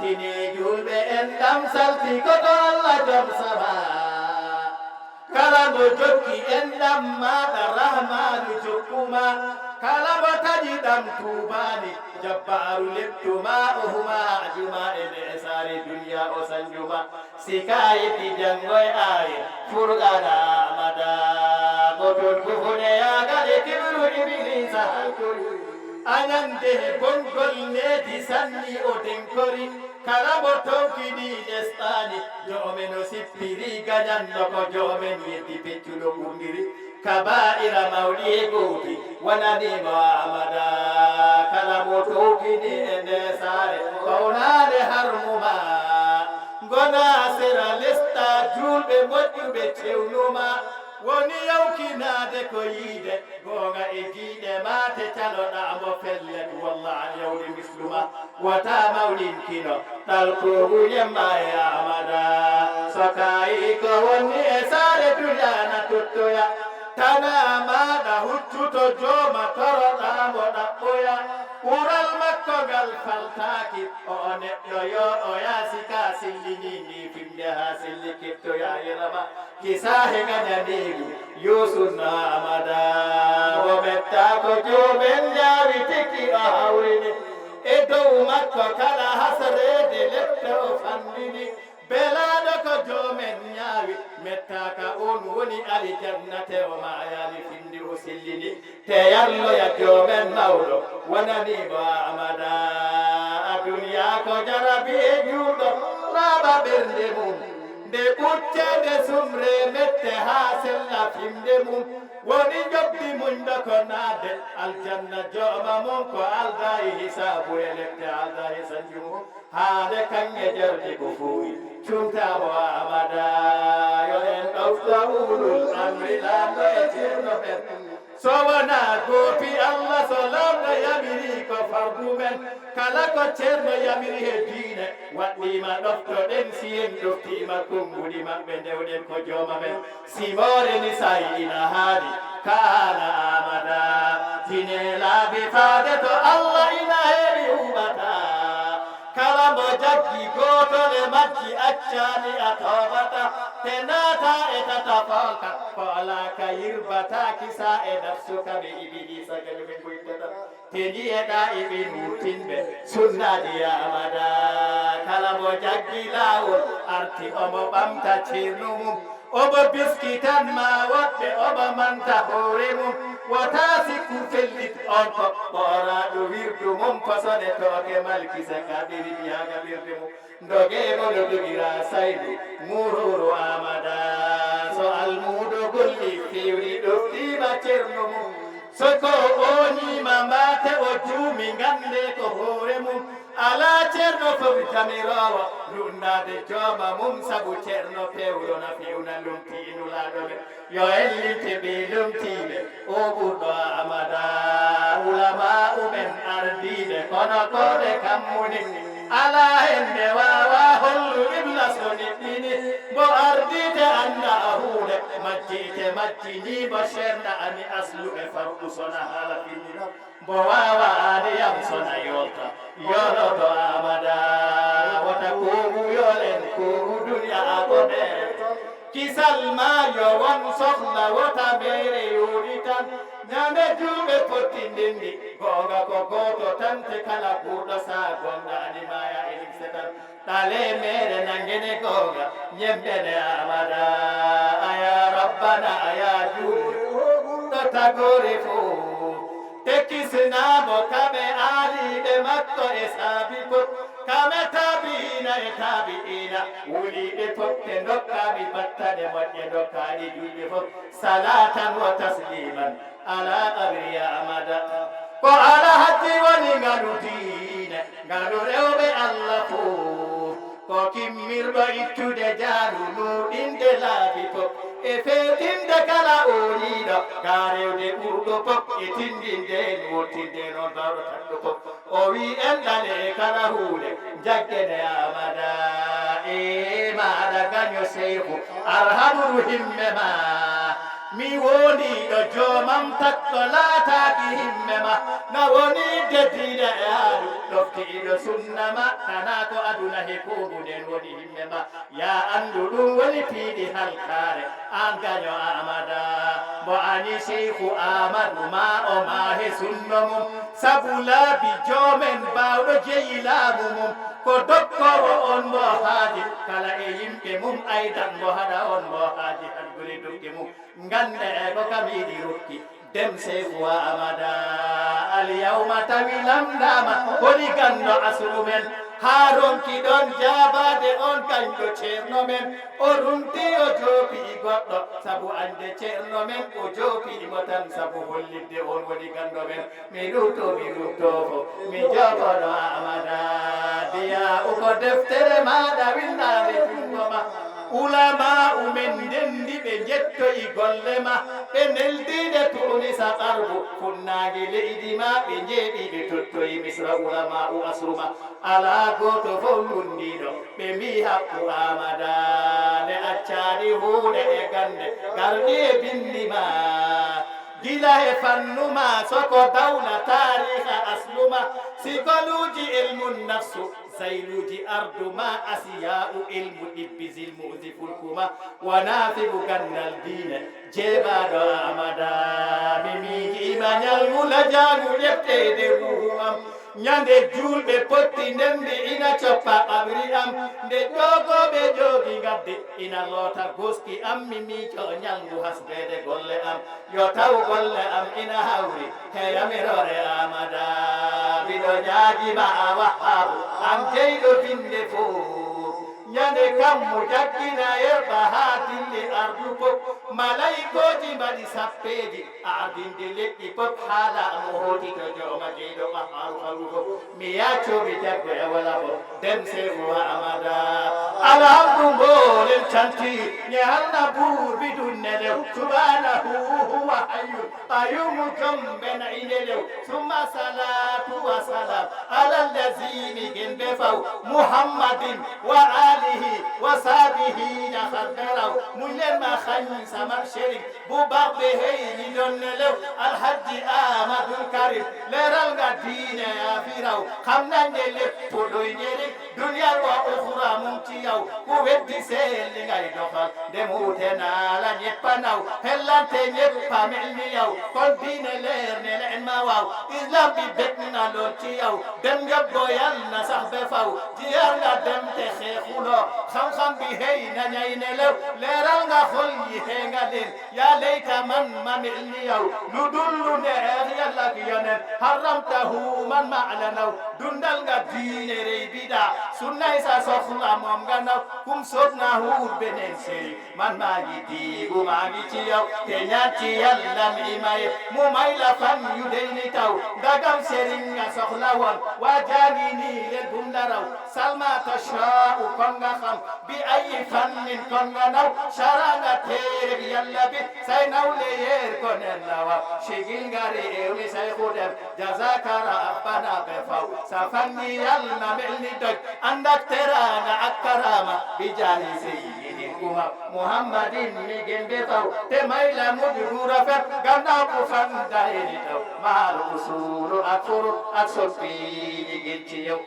tini julɓe en ɗam salti koto Allah jom sama kala mo jokki en ɗam maɗa rahmanu jokkuma kala mo taƴi ɗam tubani jabbaru leptuma o huma juma e ɓe sare duniya o sanjuma sika yeddi jangoy aye furgana amada moton kufune yagale kibru ibilisa hankuri anande gongol nedi sanni o denkori kala mo tonkini lesɗani jomen o sippiri gañanno ko jomen yeddi peccuɗo ɓurdiri kaba'ira mawɗi e gowti wonanimo amada kala mo tonkini e nde saare fawnade harmuma gona sera lesta julɓe moƴƴuɓe cewnuma woni yawkinade ko yiide gonga e jiiɗe mate caloɗamo fellet wallah yawde misluma wata mawlinkino ɗal kowuyemma e amada so kayi ko wonni e saare duyana tottoya tana maɗa huccuto jooma toroɗamo ɗaɓɓoya ɓural makko ngal faltaki o neɗɗo yo o yaasika sillinini fimde ha silli kettoya yerama kisahe gañanegu yusunna amada o metta ko jomen jaawi tikki o hawrini e dow makko kala hasrede lette o fandini belaɗo ko jomen ñaawi mettaka on woni alijannate o mayani findi o sillini te yalloya jomen mawɗo wonanimo amada duniya ko jarabi e juuɗo raɓa ɓernde mum nde ɓuccede sumre mette ha sella fimde mum woni jobdi muñɗo ko naade aljanna jooma mum ko alda e hisabu e lette alda e sanjumu haade kanŋe jardi ko fuuyi cumtamo amada yo en ɗofta ulul amri lamɗo e ceerno men so wona goopi Allah so lamɗo yamiri ko fardu men kala ko ceerno yamiri he diine waɗɗima ɗoftoɗen si en ɗoftima konngudi maɓɓe ndewɗen ko jooma men simore ni sayi ina haali kaana amada tine laabi faade to Allah ina heewi huɓata kala mo jaggi gotole majji accani a tobata te naata e tata folka ko alaka yirbata kisa e nafsuka ɓe ibilisa kañumen goytata te jiyeɗa eɓe nurtinɓe sunnaji amada kala mo jaggi lawol arti omo ɓamta ceerno mum omo biskitan ma woɗɓe omo manta hoore mum wota sikku fellit on ko ɓooraɗo wirdu mum kosone tooke malkisa kaɓiri yaga wirde mum dogemo no dogira saydu mururu amada so almuɗo golli fewri ɗoftima ceerno mum soko oñima mbate o juumi gande ko hoore mum ala ceerno fof jamirowo lunnade jooma mum sabu ceerno pewɗo na fewna lumtinulaɗoɓe yo ellinte ɓe lumtiɓe o ɓurɗo amada ulama umen ardiɓe kono koɓe kammuni ala hende wawa hollu illa so niɗɗini bo ardite anda a huuɗe majjite majjinibo ceerna ani aslu e farɗu sona haala finnino bo wawa adiyam sona yolta yoloto amada wota komu yolen komu duniya agoɗere kisal ma yo won sohla wota mere yoɗi tan ñande julɓe pottindindi gonga ko goto tante kala ɓurɗo sa gonga animaya e limse tan ɗale mere nangene gonga ñembene amada aya rabbana aya juuɗo tagore fo tekkisnamo kaɓe aaliɓe makko e saabi fof kame tabiina e tabiina wuliɓe fof ɓe dokkaɓi battane moƴƴe dokkaɗi julɓe fof salatan wa tasliman ala abriya amada ko ala hajji woni ngalu diine ngalu rewɓe Allah fof ko kimmirɗo ittude jaaru nuɗinde laabi fof e feetinde kala ooliɗo garewde ɓurɗo fof e tindinde wottinde noon bawɗo tanɗo fof o wi enɗane kala huunde jaggene amada e maɗa gaño seyhu alhamdu himme ma mi woni ɗo jomam takko laataki himmema na woni deddide e haɗu ɗoftiɗo sunnama kana ko aduna he koɓuɗen woni himmema ya andu ɗum woni piiɗi halkare an gaño amada mo ani cheikhu amadou ma o ma he sunno mum sabu laabi joomen bawɗo jeyi laamu mum ko dokkoro on mo haaji kala e yimɓe mum aydan mo haɗa on mo haaji haɗguri dukki mum gande e ko kam yiɗi rokki dem cheikhu amada alyawma tawi lamdama woni gando asru men ha ronki ɗon jabade on kanko ceerno men o rumti o joopi goɗɗo sabu ande ceerno men o joopimo tan sabu hollidde on woni gando men mi luttofo mi jogoɗo amada diya uko deftere maɗa windade jungo ma ulama umen ndendi ɓe jettoyi golle ma ɓe neldide tuuni saɓarbu funnagi leydi ma ɓe jeeɗi ɓe tottoyi misra ulama u asruma ala goto fof lundiɗo ɓe mbi haqqu amada nde accani huuɗe e gande garɗi e bindi ma gila e fannuma soko dawla tariha asluma sikoluji ilmun nafsu zailuji arduma asiya'u ilmu ɗibbi zilmuzi fulkuma wanafigu gandal dine jeɓaɗo amada mimiji imañal mula janu ƴeftede ruhu am ñande julɓe potti ndemde ina coppa ɓamri am nde jogoɓe jogi gadde ina loota goski am mimico ñalngu hasbede golle am yo taw golle am ina hawri heyamirore amada biɗo ñaagima a wahabu am jeyɗo binde fof ñande kammo jaggina yerɓa ha dille ardu pop malaikoji mbaɗi sappeji ardinde leɗɗi pop haala mo hooti to joma jeyɗo ɓaharu haru fof mi yaccomi jaggo e wala bo dem seego amada alhamdu mbolen canti ñehalna buurbi dunne lew subhanahu huwa hayyu qayumu jombe nayine lew summa salatu wa salam ala allazimi gembe faw muhammadin wa alihi wa sahbihi ñaharɓeraw muñlen ma xañ sama sherik bu baax be heyni donne lew alhaji amadou karim leral nga diine ya firaw xam nañne lépp ɗoy ñeri duniyal wa ukhra mum ci yaw ku weddi seelli ngay doxal ndemute naala ñeppa naw hellante ñeppa melni yaw kon diine leer ne leen ma waaw islam bi bet na lool ci yaw dem ngabbo yal na sax be faw jiyar nga dem te xeexulo xam-xam bi hey na ñay ne lew leeral nga xol yi hee nga leen yaa leyta man ma melni yaw lu dul lu neex yàlla ki yonen haramtahu man ma ala naw dundal nga diine rey bida sunnay sa soxla moom nga naw kum soob na huur beneen sey man maa ngi diigu maa ngi ci yow te ñaan ci yàlla mi maye mu may la fan yu dey ni taw ndagam sëriñ nga soxla woon waa jaangi nii leen bum la raw salma tashaa'u kon nga xam bi ay fannin kon nga naw shara nga teere bi yàlla bi say naw le yeer ko nen la wa sigil nga réew mi say xudem jazaka rabbana be faw sa fanni yàlla mel ni doj ànd ak teraanga ak karama bi jaahi sayyidil umam muhammadin mi gën be faw te may la mujj gu rafet gannaaw bu fan day ni taw maal usulu ak furu ak soppi ñi gën ci yow